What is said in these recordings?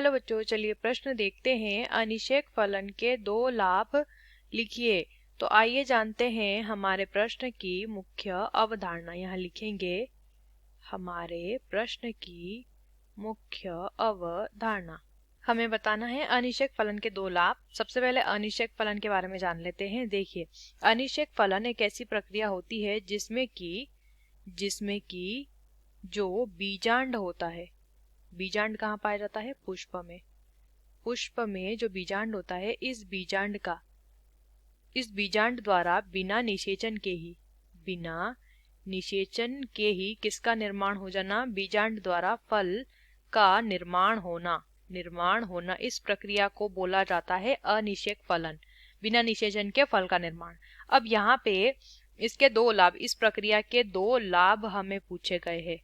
Hello बच्चों, चलिए प्रश्न देखते हैं। अनिश्चयक फलन के दो लाभ लिखिए। तो आइए जानते हैं हमारे प्रश्न की मुख्य अवधारणा। यहाँ लिखेंगे हमारे प्रश्न की मुख्य अवधारणा। हमें बताना है अनिश्चयक फलन के दो लाभ। सबसे पहले अनिश्चयक फलन के बारे में जान लेते हैं। देखिए, अनिश्चयक फलन एक ऐसी प्रक्रिया होती है जिसमें कि जो बीजांड होता है, बीजांड कहाँ पाया जाता है? पुष्प में। पुष्प में जो बीजांड होता है, इस बीजांड द्वारा बिना निषेचन के ही किसका निर्माण हो जाना? बीजांड द्वारा फल का निर्माण होना। इस प्रक्रिया को बोला जाता है अनिश्चयक फलन, बिना निषेचन के फल का निर्माण। अब यहाँ पे इसके दो लाभ, इस प्रक्रिया के दो लाभ हमें पूछे गए हैं।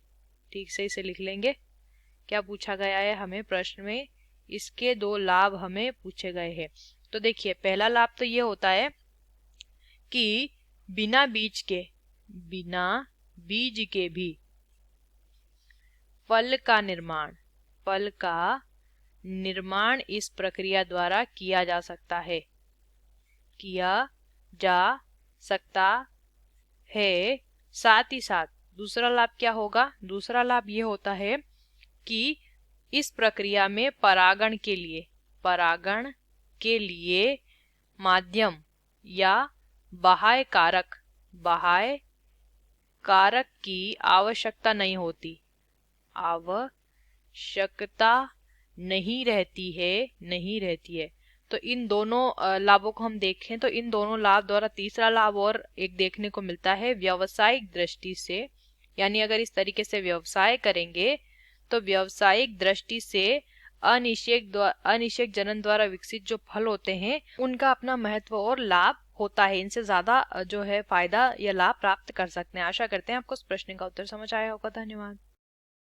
ठीक से इसे लिख लेंगे। क्या पूछा गया है हमें प्रश्न में? इसके दो लाभ हमें पूछे गए हैं। तो देखिए, पहला लाभ तो ये होता है कि बिना बीज के भी फल का निर्माण इस प्रक्रिया द्वारा किया जा सकता है। साथ ही साथ दूसरा लाभ क्या होगा? दूसरा लाभ ये होता है कि इस प्रक्रिया में परागण के लिए माध्यम या बाह्य कारक की आवश्यकता नहीं रहती है। तो इन दोनों लाभों को हम देखें तो इन दोनों लाभ द्वारा तीसरा लाभ और एक देखने को मिलता है व्यावसायिक दृष्टि से। यानी अगर इस तरीके से व्यवसाय करेंगे तो व्यावसायिक दृष्टि से अनिश्चयक जनन द्वारा विकसित जो फल होते हैं, उनका अपना महत्व और लाभ होता है। इनसे ज्यादा जो है फायदा या लाभ प्राप्त कर सकते हैं। आशा करते हैं आपको इस प्रश्न का उत्तर समझ आया होगा। धन्यवाद।